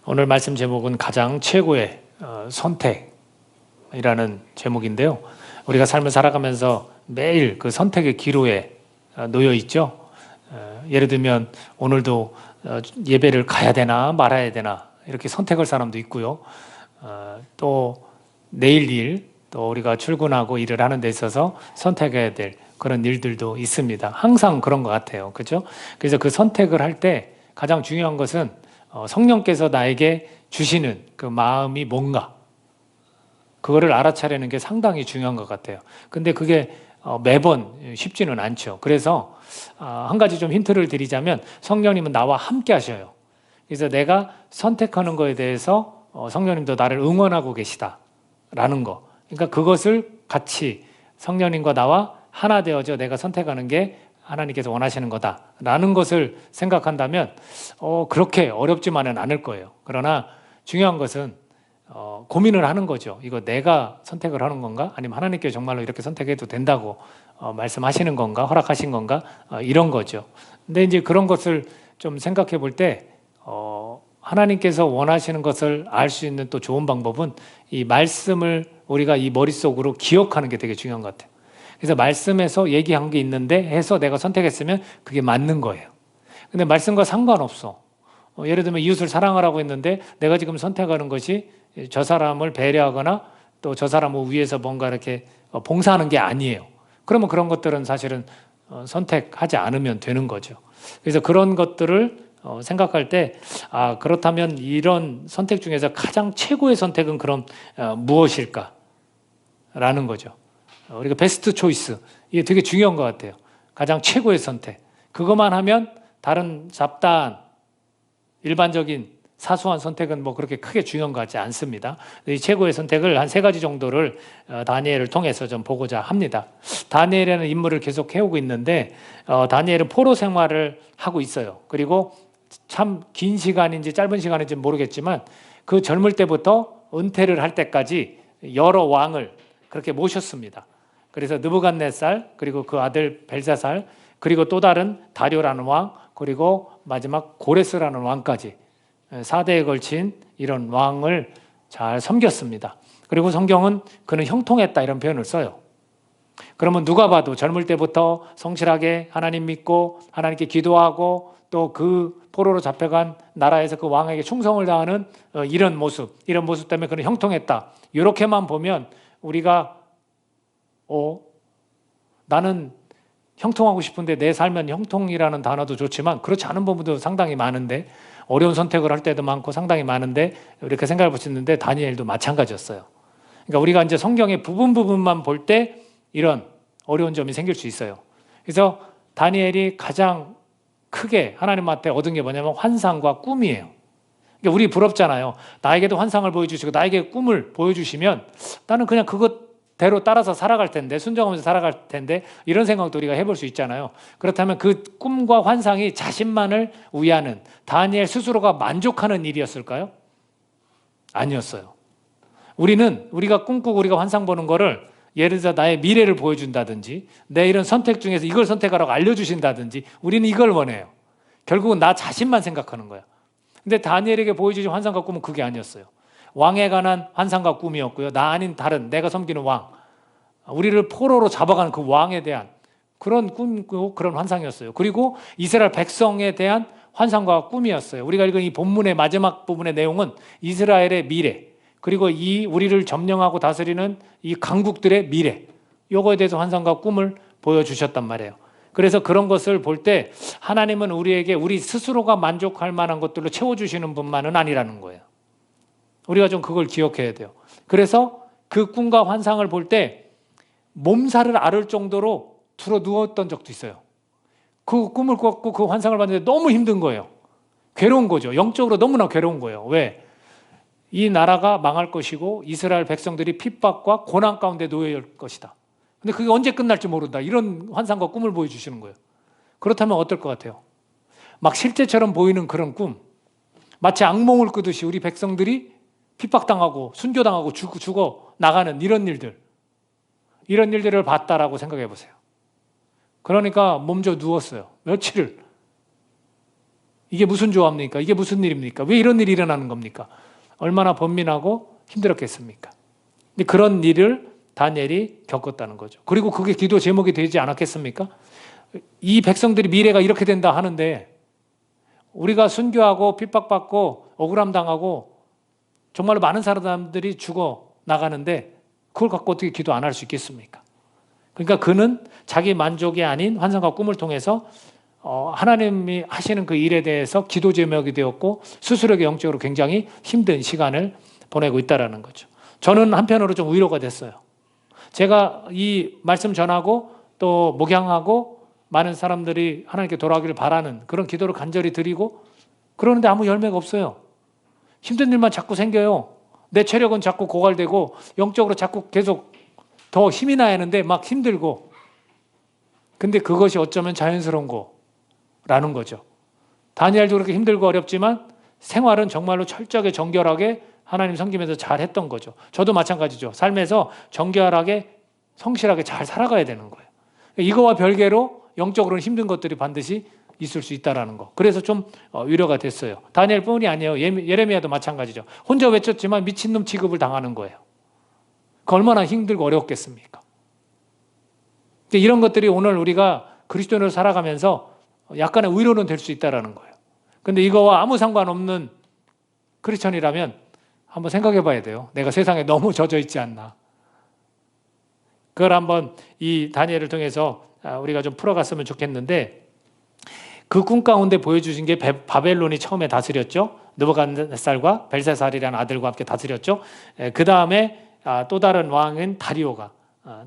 오늘 말씀 제목은 가장 최고의 선택이라는 제목인데요. 우리가 삶을 살아가면서 매일 그 선택의 기로에 놓여 있죠. 예를 들면 오늘도 예배를 가야 되나 말아야 되나 이렇게 선택할 사람도 있고요. 또 내일 일, 또 우리가 출근하고 일을 하는 데 있어서 선택해야 될 그런 일들도 있습니다. 항상 그런 것 같아요. 그렇죠? 그래서 그 선택을 할 때 가장 중요한 것은 성령께서 나에게 주시는 그 마음이 뭔가, 그거를 알아차리는 게 상당히 중요한 것 같아요. 근데 그게 매번 쉽지는 않죠. 그래서 한 가지 좀 힌트를 드리자면, 성령님은 나와 함께 하셔요. 그래서 내가 선택하는 거에 대해서 성령님도 나를 응원하고 계시다라는 거. 그러니까 그것을 같이 성령님과 나와 하나 되어져 내가 선택하는 게 하나님께서 원하시는 거다라는 것을 생각한다면 그렇게 어렵지만은 않을 거예요. 그러나 중요한 것은 고민을 하는 거죠. 이거 내가 선택을 하는 건가? 아니면 하나님께서 정말로 이렇게 선택해도 된다고 말씀하시는 건가? 허락하신 건가? 이런 거죠. 근데 이제 그런 것을 좀 생각해 볼 때 하나님께서 원하시는 것을 알 수 있는 또 좋은 방법은 이 말씀을 우리가 이 머릿속으로 기억하는 게 되게 중요한 것 같아요. 그래서 말씀에서 얘기한 게 있는데 해서 내가 선택했으면 그게 맞는 거예요. 근데 말씀과 상관없어. 예를 들면 이웃을 사랑하라고 했는데 내가 지금 선택하는 것이 저 사람을 배려하거나 또 저 사람을 위해서 뭔가 이렇게 봉사하는 게 아니에요. 그러면 그런 것들은 사실은 선택하지 않으면 되는 거죠. 그래서 그런 것들을 생각할 때 그렇다면 이런 선택 중에서 가장 최고의 선택은 그럼 무엇일까? 라는 거죠. 우리가 베스트 초이스, 이게 되게 중요한 것 같아요. 가장 최고의 선택. 그것만 하면 다른 잡다한 일반적인 사소한 선택은 뭐 그렇게 크게 중요한 것 같지 않습니다. 이 최고의 선택을 한 3가지 정도를 다니엘을 통해서 좀 보고자 합니다. 다니엘이라는 인물을 계속 해오고 있는데 다니엘은 포로 생활을 하고 있어요. 그리고 참 긴 시간인지 짧은 시간인지 모르겠지만 그 젊을 때부터 은퇴를 할 때까지 여러 왕을 그렇게 모셨습니다. 그래서 느부갓네살, 그리고 그 아들 벨사살, 그리고 또 다른 다리오라는 왕, 그리고 마지막 고레스라는 왕까지 4대에 걸친 이런 왕을 잘 섬겼습니다. 그리고 성경은 그는 형통했다 이런 표현을 써요. 그러면 누가 봐도 젊을 때부터 성실하게 하나님 믿고 하나님께 기도하고 또 그 포로로 잡혀간 나라에서 그 왕에게 충성을 다하는 이런 모습 때문에 그는 형통했다. 이렇게만 보면 우리가 나는 형통하고 싶은데 내 삶은 형통이라는 단어도 좋지만 그렇지 않은 부분도 상당히 많은데, 어려운 선택을 할 때도 많고 상당히 많은데 이렇게 생각해 볼 수 있는데 다니엘도 마찬가지였어요. 그러니까 우리가 이제 성경의 부분만 볼 때 이런 어려운 점이 생길 수 있어요. 그래서 다니엘이 가장 크게 하나님한테 얻은 게 뭐냐면 환상과 꿈이에요. 그러니까 우리 부럽잖아요. 나에게도 환상을 보여주시고 나에게 꿈을 보여주시면 나는 그냥 그것대로 따라서 살아갈 텐데, 순종하면서 살아갈 텐데, 이런 생각도 우리가 해볼 수 있잖아요. 그렇다면 그 꿈과 환상이 자신만을 위하는, 다니엘 스스로가 만족하는 일이었을까요? 아니었어요. 우리가 꿈꾸고 우리가 환상 보는 거를 예를 들어 나의 미래를 보여준다든지 내 이런 선택 중에서 이걸 선택하라고 알려주신다든지 우리는 이걸 원해요. 결국은 나 자신만 생각하는 거야. 근데 다니엘에게 보여주신 환상과 꿈은 그게 아니었어요. 왕에 관한 환상과 꿈이었고요. 나 아닌 다른 내가 섬기는 왕, 우리를 포로로 잡아가는 그 왕에 대한 그런 꿈이고 그런 환상이었어요. 그리고 이스라엘 백성에 대한 환상과 꿈이었어요. 우리가 읽은 이 본문의 마지막 부분의 내용은 이스라엘의 미래, 그리고 이 우리를 점령하고 다스리는 이 강국들의 미래, 요거에 대해서 환상과 꿈을 보여주셨단 말이에요. 그래서 그런 것을 볼 때 하나님은 우리에게 우리 스스로가 만족할 만한 것들로 채워주시는 분만은 아니라는 거예요. 우리가 좀 그걸 기억해야 돼요. 그래서 그 꿈과 환상을 볼 때 몸살을 앓을 정도로 들어 누웠던 적도 있어요. 그 꿈을 꿨고 그 환상을 봤는데 너무 힘든 거예요. 괴로운 거죠. 영적으로 너무나 괴로운 거예요. 왜? 이 나라가 망할 것이고 이스라엘 백성들이 핍박과 고난 가운데 놓여 있을 것이다. 근데 그게 언제 끝날지 모른다. 이런 환상과 꿈을 보여주시는 거예요. 그렇다면 어떨 것 같아요? 막 실제처럼 보이는 그런 꿈, 마치 악몽을 꾸듯이 우리 백성들이 핍박당하고 순교당하고 죽어 나가는 이런 일들을 봤다라고 생각해 보세요. 그러니까 몸져 누웠어요. 며칠을. 이게 무슨 조합입니까? 이게 무슨 일입니까? 왜 이런 일이 일어나는 겁니까? 얼마나 번민하고 힘들었겠습니까? 근데 그런 일을 다니엘이 겪었다는 거죠. 그리고 그게 기도 제목이 되지 않았겠습니까? 이 백성들이 미래가 이렇게 된다 하는데 우리가 순교하고 핍박받고 억울함 당하고 정말로 많은 사람들이 죽어 나가는데 그걸 갖고 어떻게 기도 안 할 수 있겠습니까? 그러니까 그는 자기 만족이 아닌 환상과 꿈을 통해서 하나님이 하시는 그 일에 대해서 기도 제목이 되었고 스스로에게 영적으로 굉장히 힘든 시간을 보내고 있다는 거죠. 저는 한편으로 좀 위로가 됐어요. 제가 이 말씀 전하고 또 목양하고 많은 사람들이 하나님께 돌아오기를 바라는 그런 기도를 간절히 드리고 그러는데 아무 열매가 없어요. 힘든 일만 자꾸 생겨요. 내 체력은 자꾸 고갈되고 영적으로 자꾸 계속 더 힘이 나야 하는데 막 힘들고 근데 그것이 어쩌면 자연스러운 거라는 거죠. 다니엘도 그렇게 힘들고 어렵지만 생활은 정말로 철저하게 정결하게 하나님 섬기면서 잘 했던 거죠. 저도 마찬가지죠. 삶에서 정결하게 성실하게 잘 살아가야 되는 거예요. 이거와 별개로 영적으로는 힘든 것들이 반드시 있을 수 있다는 거. 그래서 좀 위로가 됐어요. 다니엘뿐이 아니에요. 예레미야도 마찬가지죠. 혼자 외쳤지만 미친놈 취급을 당하는 거예요. 그 얼마나 힘들고 어렵겠습니까? 이런 것들이 오늘 우리가 그리스도인으로 살아가면서 약간의 위로는 될 수 있다는 거예요. 근데 이거와 아무 상관없는 크리스천이라면 한번 생각해 봐야 돼요. 내가 세상에 너무 젖어 있지 않나. 그걸 한번 이 다니엘을 통해서 우리가 좀 풀어갔으면 좋겠는데 그 꿈 가운데 보여주신 게 바벨론이 처음에 다스렸죠. 느부갓네살과 벨사살이라는 아들과 함께 다스렸죠. 그 다음에 또 다른 왕인 다리오가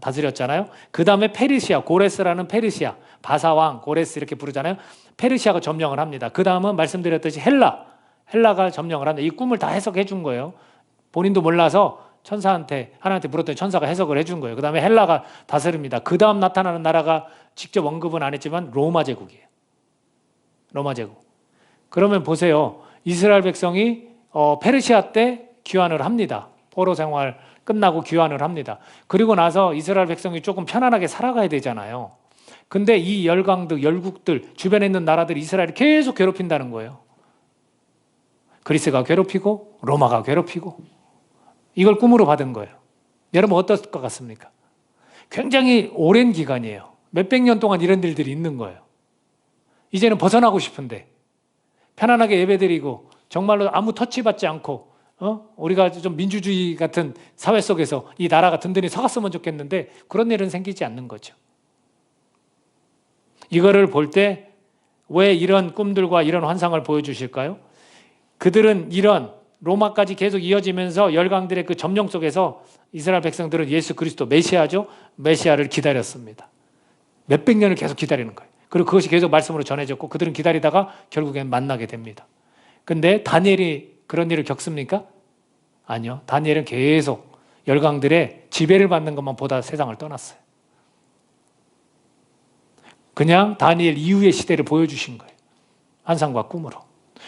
다스렸잖아요. 그 다음에 페르시아, 고레스라는 페르시아, 바사왕, 고레스 이렇게 부르잖아요. 페르시아가 점령을 합니다. 그 다음은 말씀드렸듯이 헬라가 점령을 합니다. 이 꿈을 다 해석해 준 거예요. 본인도 몰라서 하나님한테 물었더니 천사가 해석을 해준 거예요. 그 다음에 헬라가 다스립니다. 그 다음 나타나는 나라가 직접 언급은 안 했지만 로마 제국이에요. 로마 제국. 그러면 보세요. 이스라엘 백성이 페르시아 때 귀환을 합니다. 포로 생활 끝나고 귀환을 합니다. 그리고 나서 이스라엘 백성이 조금 편안하게 살아가야 되잖아요. 근데 이 열국들, 주변에 있는 나라들이 이스라엘을 계속 괴롭힌다는 거예요. 그리스가 괴롭히고 로마가 괴롭히고 이걸 꿈으로 받은 거예요. 여러분 어떨 것 같습니까? 굉장히 오랜 기간이에요. 몇백 년 동안 이런 일들이 있는 거예요. 이제는 벗어나고 싶은데 편안하게 예배드리고 정말로 아무 터치받지 않고 우리가 좀 민주주의 같은 사회 속에서 이 나라가 든든히 서갔으면 좋겠는데 그런 일은 생기지 않는 거죠. 이거를 볼 때 왜 이런 꿈들과 이런 환상을 보여주실까요? 그들은 이런 로마까지 계속 이어지면서 열강들의 그 점령 속에서 이스라엘 백성들은 예수 그리스도 메시아죠. 메시아를 기다렸습니다. 몇백 년을 계속 기다리는 거예요. 그리고 그것이 계속 말씀으로 전해졌고 그들은 기다리다가 결국엔 만나게 됩니다. 근데 다니엘이 그런 일을 겪습니까? 아니요. 다니엘은 계속 열강들의 지배를 받는 것만 보다 세상을 떠났어요. 그냥 다니엘 이후의 시대를 보여주신 거예요. 환상과 꿈으로.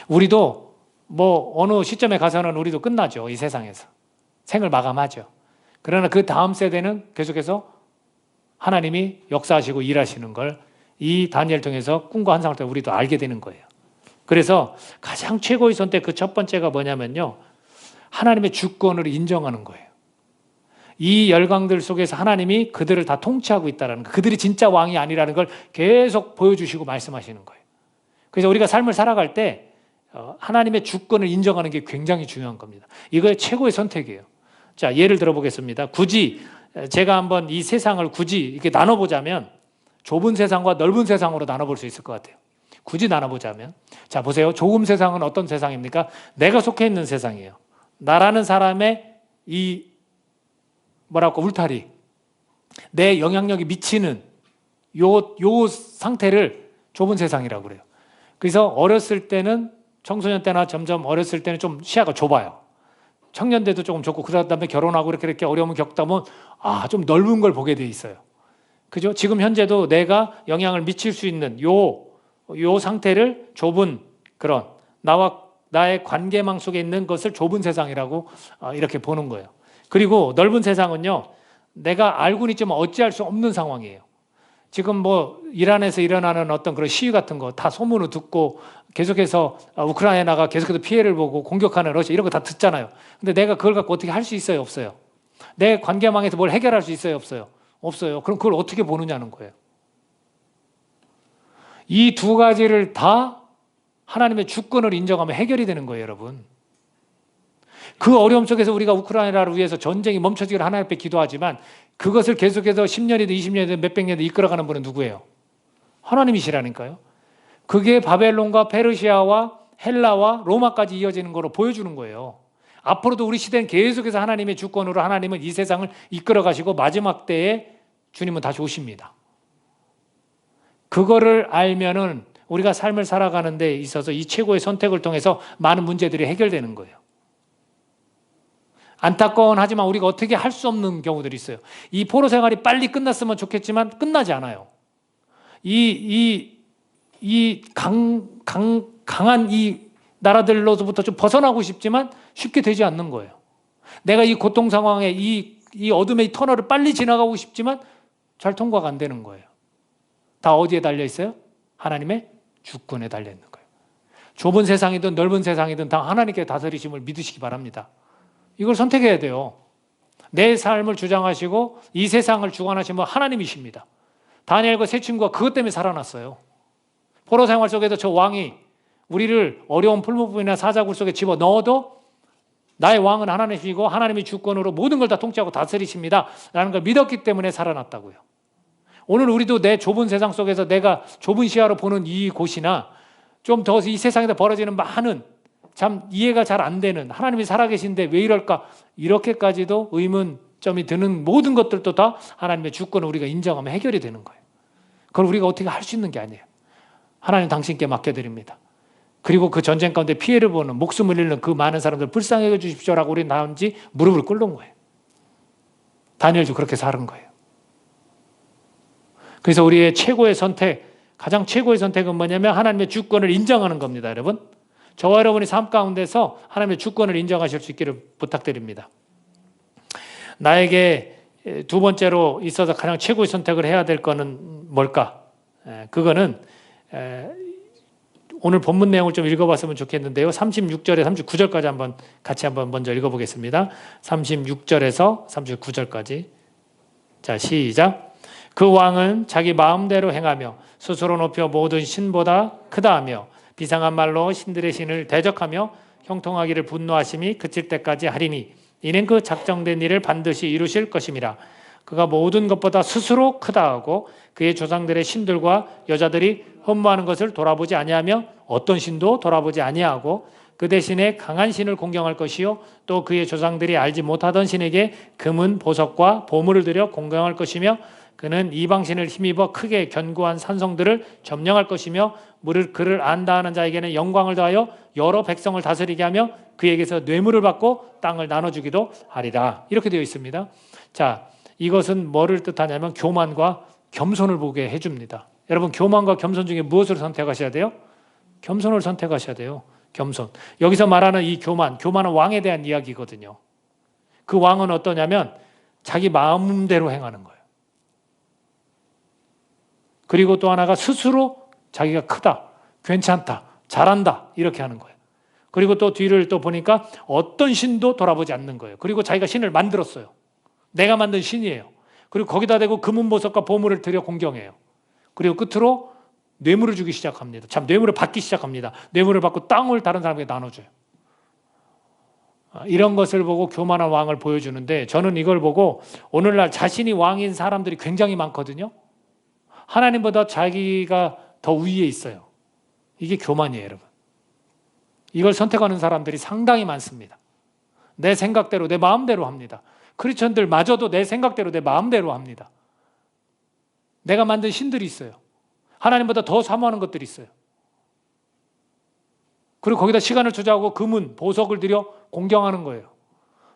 우리도 어느 시점에 가서는 우리도 끝나죠. 이 세상에서. 생을 마감하죠. 그러나 그 다음 세대는 계속해서 하나님이 역사하시고 일하시는 걸 이 다니엘 통해서 꿈과 환상을 통해 우리도 알게 되는 거예요. 그래서 가장 최고의 선택 그 첫 번째가 뭐냐면요. 하나님의 주권을 인정하는 거예요. 이 열강들 속에서 하나님이 그들을 다 통치하고 있다는 거, 그들이 진짜 왕이 아니라는 걸 계속 보여주시고 말씀하시는 거예요. 그래서 우리가 삶을 살아갈 때 하나님의 주권을 인정하는 게 굉장히 중요한 겁니다. 이거의 최고의 선택이에요. 자, 예를 들어보겠습니다. 굳이 제가 한번 이 세상을 굳이 이렇게 나눠보자면 좁은 세상과 넓은 세상으로 나눠볼 수 있을 것 같아요. 굳이 나눠보자면 자 보세요. 좁은 세상은 어떤 세상입니까? 내가 속해 있는 세상이에요. 나라는 사람의 이 울타리, 내 영향력이 미치는 요 상태를 좁은 세상이라고 그래요. 그래서 어렸을 때는 청소년 때나 점점 어렸을 때는 좀 시야가 좁아요. 청년 때도 조금 좁고 그다음에 결혼하고 이렇게 어려움을 겪다 보면 좀 넓은 걸 보게 돼 있어요. 그죠? 지금 현재도 내가 영향을 미칠 수 있는 요 상태를 좁은 그런 나의 관계망 속에 있는 것을 좁은 세상이라고 이렇게 보는 거예요. 그리고 넓은 세상은요, 내가 알고는 있지만 어찌할 수 없는 상황이에요. 지금 뭐 이란에서 일어나는 어떤 그런 시위 같은 거 다 소문을 듣고 계속해서 우크라이나가 계속해서 피해를 보고 공격하는 러시아 이런 거 다 듣잖아요. 근데 내가 그걸 갖고 어떻게 할 수 있어요? 없어요. 내 관계망에서 뭘 해결할 수 있어요? 없어요. 없어요. 그럼 그걸 어떻게 보느냐는 거예요. 이 두 가지를 다 하나님의 주권을 인정하면 해결이 되는 거예요, 여러분. 그 어려움 속에서 우리가 우크라이나를 위해서 전쟁이 멈춰지기를 하나님 앞에 기도하지만 그것을 계속해서 10년이든 20년이든 몇백 년이든 이끌어가는 분은 누구예요? 하나님이시라니까요. 그게 바벨론과 페르시아와 헬라와 로마까지 이어지는 거로 보여주는 거예요. 앞으로도 우리 시대는 계속해서 하나님의 주권으로 하나님은 이 세상을 이끌어 가시고 마지막 때에 주님은 다시 오십니다. 그거를 알면은 우리가 삶을 살아가는 데 있어서 이 최고의 선택을 통해서 많은 문제들이 해결되는 거예요. 안타까운 하지만 우리가 어떻게 할 수 없는 경우들이 있어요. 이 포로 생활이 빨리 끝났으면 좋겠지만 끝나지 않아요. 강한 이 나라들로부터 좀 벗어나고 싶지만 쉽게 되지 않는 거예요. 내가 이 고통 상황에 이 어둠의 터널을 빨리 지나가고 싶지만 잘 통과가 안 되는 거예요. 다 어디에 달려 있어요? 하나님의 주권에 달려 있는 거예요. 좁은 세상이든 넓은 세상이든 다 하나님께 다스리심을 믿으시기 바랍니다. 이걸 선택해야 돼요. 내 삶을 주장하시고 이 세상을 주관하신 분 하나님이십니다. 다니엘과 세 친구가 그것 때문에 살아났어요. 포로 생활 속에도 저 왕이 우리를 어려운 풀무불이나 사자굴 속에 집어넣어도 나의 왕은 하나님이시고 하나님의 주권으로 모든 걸 다 통치하고 다스리십니다 라는 걸 믿었기 때문에 살아났다고요. 오늘 우리도 내 좁은 세상 속에서 내가 좁은 시야로 보는 이곳이나 좀 더 이 세상에서 벌어지는 많은 참 이해가 잘 안 되는 하나님이 살아계신데 왜 이럴까 이렇게까지도 의문점이 드는 모든 것들도 다 하나님의 주권을 우리가 인정하면 해결이 되는 거예요. 그걸 우리가 어떻게 할 수 있는 게 아니에요. 하나님 당신께 맡겨드립니다. 그리고 그 전쟁 가운데 피해를 보는 목숨을 잃는 그 많은 사람들 불쌍히 해주십시오라고 우리 나온지 무릎을 꿇는 거예요. 다니엘도 그렇게 살은 거예요. 그래서 우리의 최고의 선택, 가장 최고의 선택은 뭐냐면 하나님의 주권을 인정하는 겁니다, 여러분. 저와 여러분이 삶 가운데서 하나님의 주권을 인정하실 수 있기를 부탁드립니다. 나에게 두 번째로 있어서 가장 최고의 선택을 해야 될 거는 뭘까? 그거는 오늘 본문 내용을 좀 읽어봤으면 좋겠는데요. 36절에 39절까지 같이 먼저 읽어보겠습니다. 36절에서 39절까지. 자, 시작. 그 왕은 자기 마음대로 행하며 스스로 높여 모든 신보다 크다 하며 비상한 말로 신들의 신을 대적하며 형통하기를 분노하심이 그칠 때까지 하리니 이는 그 작정된 일을 반드시 이루실 것임이라. 그가 모든 것보다 스스로 크다 하고 그의 조상들의 신들과 여자들이 흠모하는 것을 돌아보지 아니하며 어떤 신도 돌아보지 아니하고 그 대신에 강한 신을 공경할 것이요 또 그의 조상들이 알지 못하던 신에게 금은 보석과 보물을 들여 공경할 것이며 그는 이방신을 힘입어 크게 견고한 산성들을 점령할 것이며 그를 안다 하는 자에게는 영광을 더하여 여러 백성을 다스리게 하며 그에게서 뇌물을 받고 땅을 나눠주기도 하리라. 이렇게 되어 있습니다. 자, 이것은 뭐를 뜻하냐면 교만과 겸손을 보게 해줍니다. 여러분, 교만과 겸손 중에 무엇을 선택하셔야 돼요? 겸손을 선택하셔야 돼요. 겸손. 여기서 말하는 이 교만은 왕에 대한 이야기거든요. 그 왕은 어떠냐면 자기 마음대로 행하는 거예요. 그리고 또 하나가 스스로 자기가 크다, 괜찮다, 잘한다 이렇게 하는 거예요. 그리고 또 뒤를 또 보니까 어떤 신도 돌아보지 않는 거예요. 그리고 자기가 신을 만들었어요. 내가 만든 신이에요. 그리고 거기다 대고 금은보석과 보물을 들여 공경해요. 그리고 끝으로 뇌물을 주기 시작합니다. 참 뇌물을 받기 시작합니다. 뇌물을 받고 땅을 다른 사람에게 나눠줘요. 이런 것을 보고 교만한 왕을 보여주는데 저는 이걸 보고 오늘날 자신이 왕인 사람들이 굉장히 많거든요. 하나님보다 자기가 더 위에 있어요. 이게 교만이에요, 여러분. 이걸 선택하는 사람들이 상당히 많습니다. 내 생각대로, 내 마음대로 합니다. 크리스천들마저도 내 생각대로, 내 마음대로 합니다. 내가 만든 신들이 있어요. 하나님보다 더 사모하는 것들이 있어요. 그리고 거기다 시간을 투자하고 금은, 보석을 들여 공경하는 거예요.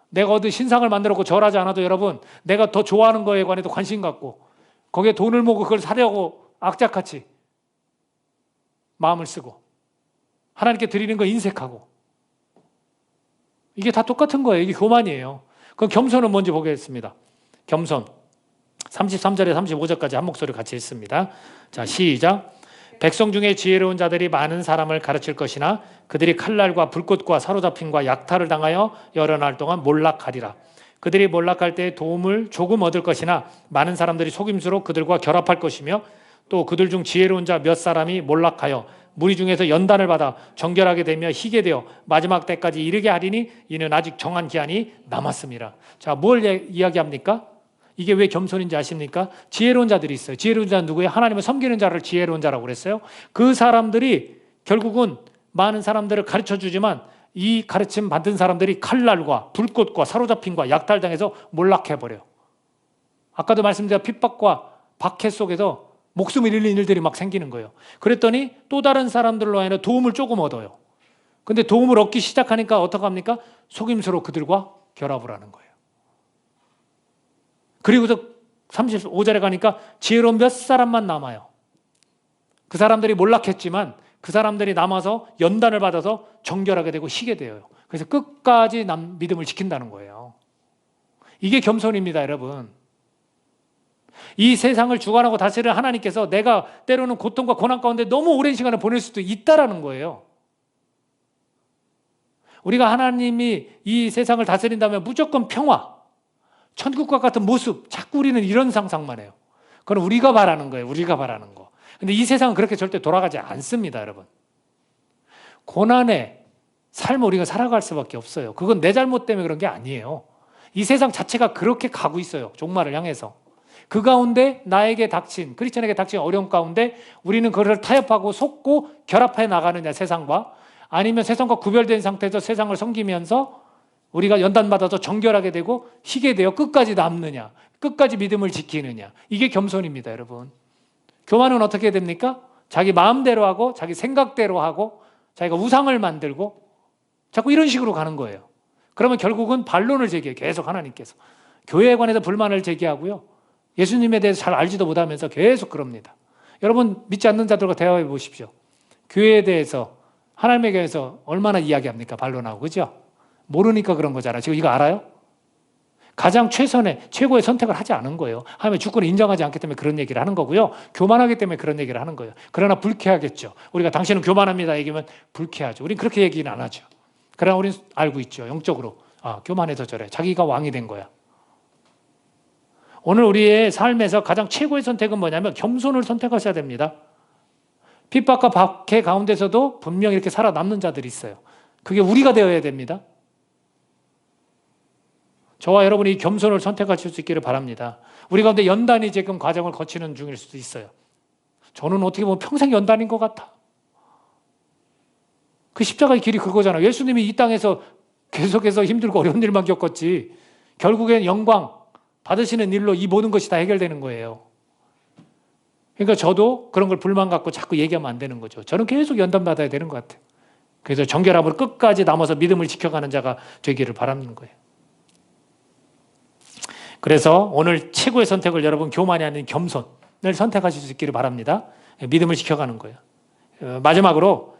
내가 어디 신상을 만들었고 절하지 않아도 여러분, 내가 더 좋아하는 거에 관해도 관심 갖고 거기에 돈을 모으고 그걸 사려고 악착같이 마음을 쓰고 하나님께 드리는 거 인색하고 이게 다 똑같은 거예요. 이게 교만이에요. 그럼 겸손은 뭔지 보겠습니다. 겸손. 33절에 35절까지 한 목소리 같이 읽습니다. 자, 시작. 백성 중에 지혜로운 자들이 많은 사람을 가르칠 것이나 그들이 칼날과 불꽃과 사로잡힘과 약탈을 당하여 여러 날 동안 몰락하리라. 그들이 몰락할 때 도움을 조금 얻을 것이나 많은 사람들이 속임수로 그들과 결합할 것이며 또 그들 중 지혜로운 자 몇 사람이 몰락하여 무리 중에서 연단을 받아 정결하게 되며 희게 되어 마지막 때까지 이르게 하리니 이는 아직 정한 기한이 남았습니다. 자, 뭘 이야기합니까? 이게 왜 겸손인지 아십니까? 지혜로운 자들이 있어요. 지혜로운 자는 누구예요? 하나님을 섬기는 자를 지혜로운 자라고 그랬어요. 그 사람들이 결국은 많은 사람들을 가르쳐 주지만 이 가르침 받은 사람들이 칼날과 불꽃과 사로잡힘과 약탈당해서 몰락해버려요. 아까도 말씀드린 핍박과 박해 속에서 목숨을 잃는 일들이 막 생기는 거예요. 그랬더니 또 다른 사람들로 인해 도움을 조금 얻어요. 근데 도움을 얻기 시작하니까 어떡합니까? 속임수로 그들과 결합을 하는 거예요. 그리고서 35절에 가니까 지혜로운 몇 사람만 남아요. 그 사람들이 몰락했지만 그 사람들이 남아서 연단을 받아서 정결하게 되고 희게 되어요. 그래서 끝까지 믿음을 지킨다는 거예요. 이게 겸손입니다, 여러분. 이 세상을 주관하고 다스리는 하나님께서 내가 때로는 고통과 고난 가운데 너무 오랜 시간을 보낼 수도 있다라는 거예요. 우리가 하나님이 이 세상을 다스린다면 무조건 평화, 천국과 같은 모습, 자꾸 우리는 이런 상상만 해요. 그건 우리가 바라는 거예요. 우리가 바라는 거. 근데 이 세상은 그렇게 절대 돌아가지 않습니다, 여러분. 고난의 삶을 우리가 살아갈 수밖에 없어요. 그건 내 잘못 때문에 그런 게 아니에요. 이 세상 자체가 그렇게 가고 있어요. 종말을 향해서. 그 가운데 나에게 닥친, 크리스천에게 닥친 어려움 가운데 우리는 그것을 타협하고 속고 결합해 나가느냐, 세상과. 아니면 세상과 구별된 상태에서 세상을 섬기면서 우리가 연단받아서 정결하게 되고 희게 되어 끝까지 남느냐, 끝까지 믿음을 지키느냐. 이게 겸손입니다, 여러분. 교만은 어떻게 됩니까? 자기 마음대로 하고 자기 생각대로 하고 자기가 우상을 만들고 자꾸 이런 식으로 가는 거예요. 그러면 결국은 반론을 제기해요. 계속 하나님께서. 교회에 관해서 불만을 제기하고요. 예수님에 대해서 잘 알지도 못하면서 계속 그럽니다. 여러분 믿지 않는 자들과 대화해 보십시오. 교회에 대해서 하나님에 대해서 얼마나 이야기합니까? 반론하고. 그죠? 모르니까 그런 거잖아요. 지금 이거 알아요? 가장 최고의 선택을 하지 않은 거예요. 하나님의 주권을 인정하지 않기 때문에 그런 얘기를 하는 거고요. 교만하기 때문에 그런 얘기를 하는 거예요. 그러나 불쾌하겠죠. 우리가 당신은 교만합니다 얘기하면 불쾌하죠. 우린 그렇게 얘기는 안 하죠. 그러나 우리는 알고 있죠. 영적으로. 아, 교만해서 저래. 자기가 왕이 된 거야. 오늘 우리의 삶에서 가장 최고의 선택은 뭐냐면 겸손을 선택하셔야 됩니다. 핍박과 박해 가운데서도 분명히 이렇게 살아남는 자들이 있어요. 그게 우리가 되어야 됩니다. 저와 여러분이 이 겸손을 선택하실 수 있기를 바랍니다. 우리 가운데 연단이 지금 과정을 거치는 중일 수도 있어요. 저는 어떻게 보면 평생 연단인 것 같아. 그 십자가의 길이 그거잖아요. 예수님이 이 땅에서 계속해서 힘들고 어려운 일만 겪었지 결국엔 영광 받으시는 일로 이 모든 것이 다 해결되는 거예요. 그러니까 저도 그런 걸 불만 갖고 자꾸 얘기하면 안 되는 거죠. 저는 계속 연단받아야 되는 것 같아요. 그래서 정결함으로 끝까지 남아서 믿음을 지켜가는 자가 되기를 바라는 거예요. 그래서 오늘 최고의 선택을 여러분 교만이 아닌 겸손을 선택하실 수 있기를 바랍니다. 믿음을 지켜가는 거예요. 마지막으로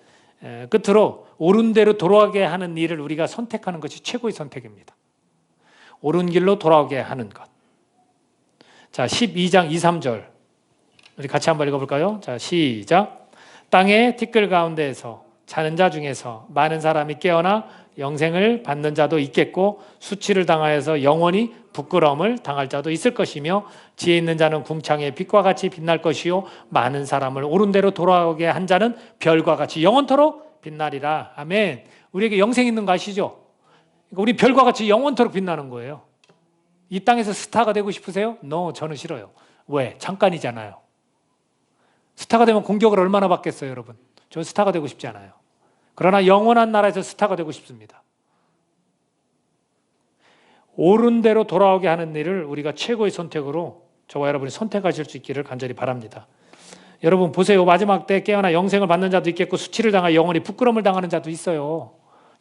끝으로 옳은 대로 돌아가게 하는 일을 우리가 선택하는 것이 최고의 선택입니다. 옳은 길로 돌아오게 하는 것. 자, 12장 2, 3절 우리 같이 한번 읽어볼까요? 자, 시작. 땅의 티끌 가운데에서 자는 자 중에서 많은 사람이 깨어나 영생을 받는 자도 있겠고 수치를 당하여서 영원히 부끄러움을 당할 자도 있을 것이며 지혜 있는 자는 궁창의 빛과 같이 빛날 것이요 많은 사람을 옳은 대로 돌아오게 한 자는 별과 같이 영원토록 빛나리라. 아멘. 우리에게 영생 있는 거 아시죠? 그러니까 우리 별과 같이 영원토록 빛나는 거예요. 이 땅에서 스타가 되고 싶으세요? No, 저는 싫어요. 왜? 잠깐이잖아요. 스타가 되면 공격을 얼마나 받겠어요, 여러분? 저 스타가 되고 싶지 않아요. 그러나 영원한 나라에서 스타가 되고 싶습니다. 옳은 대로 돌아오게 하는 일을 우리가 최고의 선택으로 저와 여러분이 선택하실 수 있기를 간절히 바랍니다. 여러분 보세요. 마지막 때 깨어나 영생을 받는 자도 있겠고 수치를 당하 영원히 부끄러움을 당하는 자도 있어요.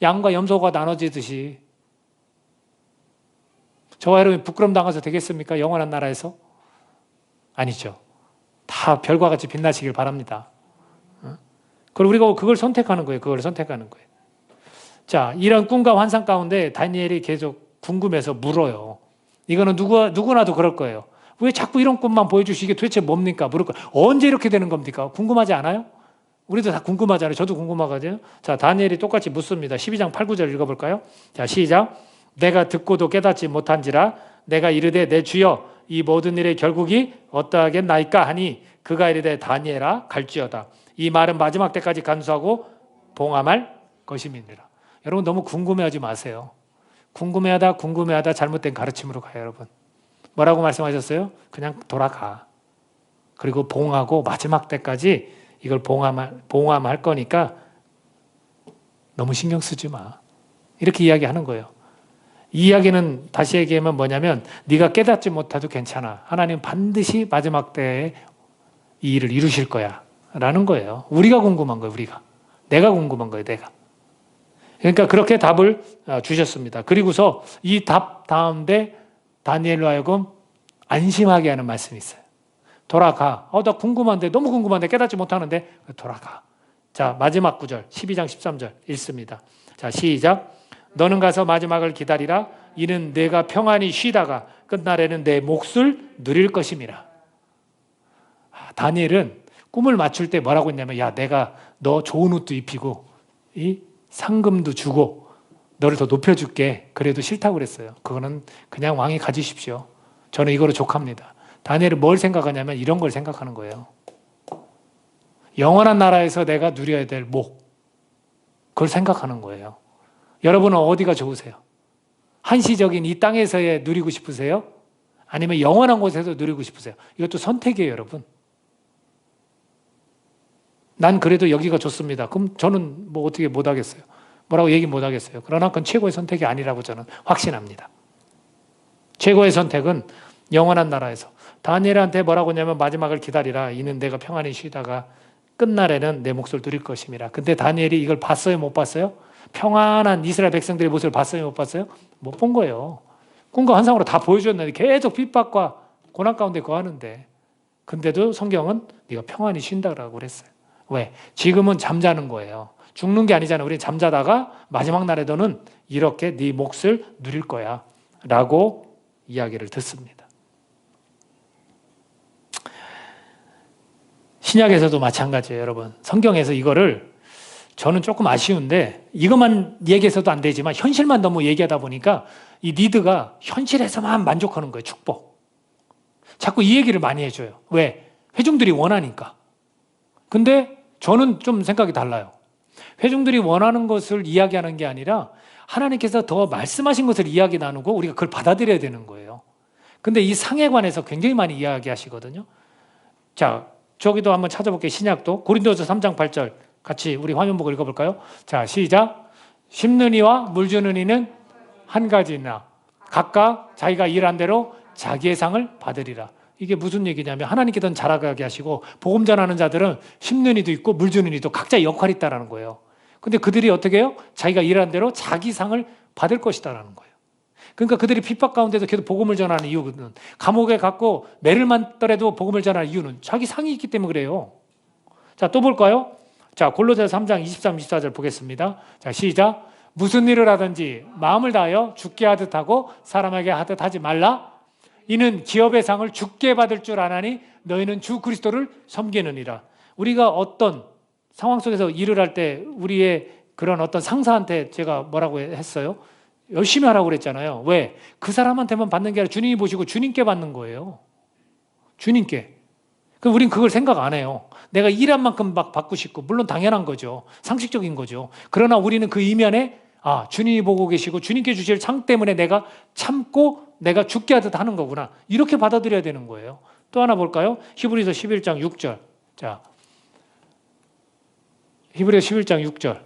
양과 염소가 나눠지듯이. 저와 여러분이 부끄러움 당해서 되겠습니까? 영원한 나라에서? 아니죠. 다 별과 같이 빛나시길 바랍니다. 그리고 우리가 그걸 선택하는 거예요. 그걸 선택하는 거예요. 자, 이런 꿈과 환상 가운데 다니엘이 계속 궁금해서 물어요. 이거는 누구나도 그럴 거예요. 왜 자꾸 이런 꿈만 보여주시게 도대체 뭡니까? 물을 거예요. 언제 이렇게 되는 겁니까? 궁금하지 않아요? 우리도 다 궁금하잖아요. 저도 궁금하거든요. 자, 다니엘이 똑같이 묻습니다. 12장 8, 9절 읽어볼까요? 자, 시작. 내가 듣고도 깨닫지 못한지라 내가 이르되 내 주여 이 모든 일의 결국이 어떠하겠나이까 하니 그가 이르되 다니엘아 갈지어다. 이 말은 마지막 때까지 간수하고 봉함할 것임이니라. 여러분 너무 궁금해하지 마세요. 궁금해하다 잘못된 가르침으로 가요, 여러분. 뭐라고 말씀하셨어요? 그냥 돌아가. 그리고 봉하고 마지막 때까지 이걸 봉함할 거니까 너무 신경 쓰지 마. 이렇게 이야기하는 거예요. 이 이야기는 다시 얘기하면 뭐냐면 네가 깨닫지 못해도 괜찮아. 하나님 반드시 마지막 때에 이 일을 이루실 거야. 라는 거예요. 우리가 궁금한 거예요. 내가 궁금한 거예요. 내가. 그러니까 그렇게 답을 주셨습니다. 그리고서 이 답 다음에 다니엘로 하여금 안심하게 하는 말씀이 있어요. 돌아가. 나 궁금한데 너무 궁금한데 깨닫지 못하는데 돌아가. 자, 마지막 구절 12장 13절 읽습니다. 자, 시작. 너는 가서 마지막을 기다리라. 이는 내가 평안히 쉬다가 끝날에는 내 몫을 누릴 것임이라. 다니엘은 꿈을 맞출 때 뭐라고 했냐면 야, 내가 너 좋은 옷도 입히고 이 상금도 주고 너를 더 높여줄게. 그래도 싫다고 그랬어요. 그거는 그냥 왕이 가지십시오. 저는 이거로 족합니다. 다니엘은 뭘 생각하냐면 이런 걸 생각하는 거예요. 영원한 나라에서 내가 누려야 될 목. 그걸 생각하는 거예요. 여러분은 어디가 좋으세요? 한시적인 이 땅에서의 누리고 싶으세요? 아니면 영원한 곳에서 누리고 싶으세요? 이것도 선택이에요, 여러분. 난 그래도 여기가 좋습니다. 그럼 저는 뭐 어떻게 못하겠어요? 뭐라고 얘기 못하겠어요. 그러나 그건 최고의 선택이 아니라고 저는 확신합니다. 최고의 선택은 영원한 나라에서. 다니엘한테 뭐라고 하냐면 마지막을 기다리라. 이는 내가 평안히 쉬다가 끝날에는 내 몫을 누릴 것임이라. 근데 다니엘이 이걸 봤어요? 못 봤어요? 평안한 이스라엘 백성들의 모습을 봤어요? 못 봤어요? 못 본 거예요. 꿈과 환상으로 다 보여줬는데 계속 핍박과 고난 가운데 거하는데 근데도 성경은 네가 평안히 쉰다라고 그랬어요. 왜? 지금은 잠자는 거예요. 죽는 게 아니잖아요. 우리 잠자다가 마지막 날에도는 이렇게 네 몫을 누릴 거야 라고 이야기를 듣습니다. 신약에서도 마찬가지예요, 여러분. 성경에서 이거를 저는 조금 아쉬운데 이것만 얘기해서도 안 되지만 현실만 너무 얘기하다 보니까 이 니드가 현실에서만 만족하는 거예요. 축복. 자꾸 이 얘기를 많이 해줘요. 왜? 회중들이 원하니까. 근데 저는 좀 생각이 달라요. 회중들이 원하는 것을 이야기하는 게 아니라 하나님께서 더 말씀하신 것을 이야기 나누고 우리가 그걸 받아들여야 되는 거예요. 근데 이 상에 관해서 굉장히 많이 이야기하시거든요. 자, 저기도 한번 찾아볼게요. 신약도 고린도서 3장 8절 같이 우리 화면 보고 읽어볼까요? 자, 시작. 심는 이와 물 주는 이는 한 가지나 각각 자기가 일한 대로 자기의 상을 받으리라. 이게 무슨 얘기냐면 하나님께서는 자라가게 하시고 복음 전하는 자들은 심는 이도 있고 물 주는 이도 각자 역할이 있다는 거예요. 근데 그들이 어떻게 해요? 자기가 일한 대로 자기 상을 받을 것이다라는 거예요. 그러니까 그들이 핍박 가운데서 계속 복음을 전하는 이유는 감옥에 갔고 매를 맞더라도 복음을 전하는 이유는 자기 상이 있기 때문에 그래요. 자, 또 볼까요? 자, 골로새서 3장 23, 24절 보겠습니다. 자, 시작. 무슨 일을 하든지 마음을 다하여 주께 하듯 하고 사람에게 하듯 하지 말라. 이는 기업의 상을 주께 받을 줄 아나니 너희는 주 그리스도를 섬기느니라. 우리가 어떤 상황 속에서 일을 할 때 우리의 그런 어떤 상사한테 제가 뭐라고 했어요? 열심히 하라고 그랬잖아요. 왜? 그 사람한테만 받는 게 아니라 주님이 보시고 주님께 받는 거예요. 주님께. 그럼 우린 그걸 생각 안 해요. 내가 일한 만큼 막 받고 싶고 물론 당연한 거죠. 상식적인 거죠. 그러나 우리는 그 이면에 주님이 보고 계시고 주님께 주실 상 때문에 내가 참고 내가 죽게 하듯 하는 거구나. 이렇게 받아들여야 되는 거예요. 또 하나 볼까요? 히브리서 11장 6절. 자, 히브리서 11장 6절.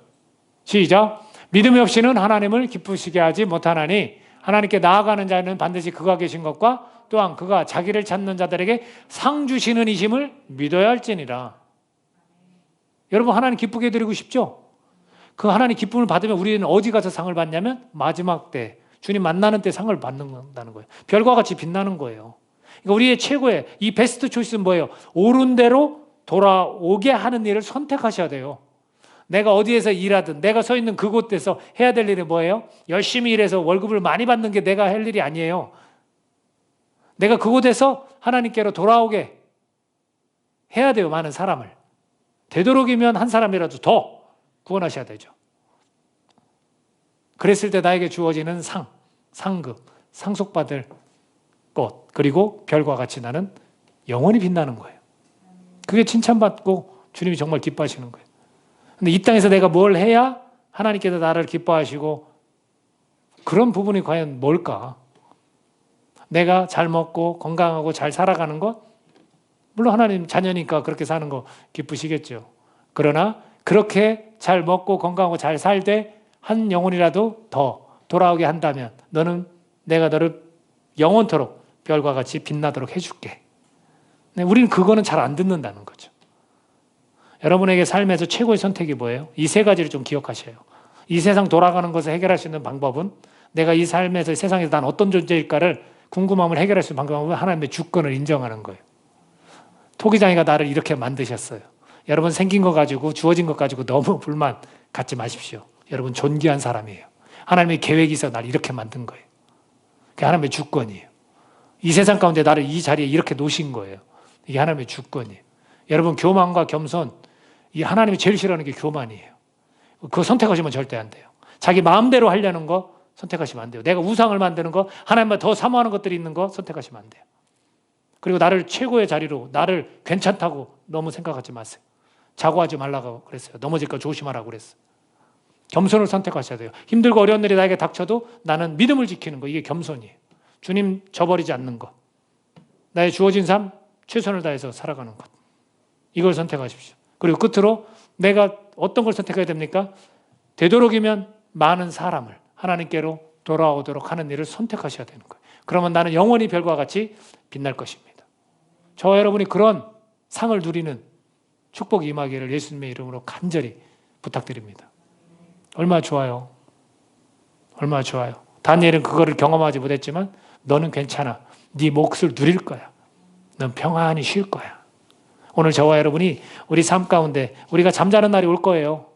시작. 믿음이 없이는 하나님을 기쁘시게 하지 못하나니 하나님께 나아가는 자는 반드시 그가 계신 것과 또한 그가 자기를 찾는 자들에게 상 주시는 이심을 믿어야 할지니라. 여러분 하나님 기쁘게 해드리고 싶죠? 그 하나님 기쁨을 받으면 우리는 어디 가서 상을 받냐면 마지막 때 주님 만나는 때 상을 받는다는 거예요. 별과 같이 빛나는 거예요. 그러니까 우리의 최고의 이 베스트 초이스는 뭐예요? 옳은 대로 돌아오게 하는 일을 선택하셔야 돼요. 내가 어디에서 일하든 내가 서 있는 그곳에서 해야 될 일이 뭐예요? 열심히 일해서 월급을 많이 받는 게 내가 할 일이 아니에요. 내가 그곳에서 하나님께로 돌아오게 해야 돼요. 많은 사람을. 되도록이면 한 사람이라도 더 구원하셔야 되죠. 그랬을 때 나에게 주어지는 상급, 상속받을 것, 그리고 별과 같이 나는 영원히 빛나는 거예요. 그게 칭찬받고 주님이 정말 기뻐하시는 거예요. 근데 이 땅에서 내가 뭘 해야 하나님께서 나를 기뻐하시고, 그런 부분이 과연 뭘까? 내가 잘 먹고 건강하고 잘 살아가는 것? 물론 하나님 자녀니까 그렇게 사는 거 기쁘시겠죠. 그러나 그렇게 잘 먹고 건강하고 잘 살되 한 영혼이라도 더 돌아오게 한다면 내가 너를 영원토록 별과 같이 빛나도록 해줄게. 우리는 그거는 잘 안 듣는다는 거죠. 여러분에게 삶에서 최고의 선택이 뭐예요? 이 세 가지를 좀 기억하셔요. 이 세상 돌아가는 것을 해결할 수 있는 방법은, 내가 이 삶에서, 이 세상에서 난 어떤 존재일까를 궁금함을 해결할 수 있는 방법은 하나님의 주권을 인정하는 거예요. 토기장이가 나를 이렇게 만드셨어요. 여러분 생긴 거 가지고, 주어진 것 가지고 너무 불만 갖지 마십시오. 여러분 존귀한 사람이에요. 하나님의 계획이 있어 날 이렇게 만든 거예요. 그게 하나님의 주권이에요. 이 세상 가운데 나를 이 자리에 이렇게 놓으신 거예요. 이게 하나님의 주권이에요. 여러분 교만과 겸손, 이 하나님이 제일 싫어하는 게 교만이에요. 그거 선택하시면 절대 안 돼요. 자기 마음대로 하려는 거 선택하시면 안 돼요. 내가 우상을 만드는 거, 하나님보다 더 사모하는 것들이 있는 거 선택하시면 안 돼요. 그리고 나를 최고의 자리로, 나를 괜찮다고 너무 생각하지 마세요. 자고하지 말라고 그랬어요. 넘어질까 조심하라고 그랬어요. 겸손을 선택하셔야 돼요. 힘들고 어려운 일이 나에게 닥쳐도 나는 믿음을 지키는 거, 이게 겸손이에요. 주님 저버리지 않는 것, 나의 주어진 삶 최선을 다해서 살아가는 것, 이걸 선택하십시오. 그리고 끝으로 내가 어떤 걸 선택해야 됩니까? 되도록이면 많은 사람을 하나님께로 돌아오도록 하는 일을 선택하셔야 되는 거예요. 그러면 나는 영원히 별과 같이 빛날 것입니다. 저와 여러분이 그런 상을 누리는 축복이 임하기를 예수님의 이름으로 간절히 부탁드립니다. 얼마나 좋아요. 얼마나 좋아요. 다니엘은 그거를 경험하지 못했지만 너는 괜찮아. 네 몫을 누릴 거야. 넌 평안히 쉴 거야. 오늘 저와 여러분이 우리 삶 가운데 우리가 잠자는 날이 올 거예요.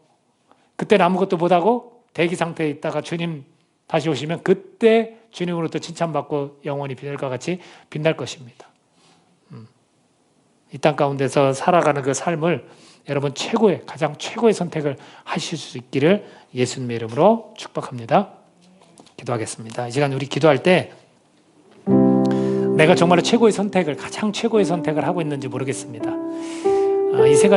그때는 아무것도 못하고 대기 상태에 있다가 주님 다시 오시면 그때 주님으로부터 칭찬받고 영원히 빛날과 같이 빛날 것입니다. 이 땅 가운데서 살아가는 그 삶을 여러분 가장 최고의 선택을 하실 수 있기를 예수님의 이름으로 축복합니다. 기도하겠습니다. 이 시간 우리 기도할 때 내가 정말로 가장 최고의 선택을 하고 있는지 모르겠습니다. 이 세 가지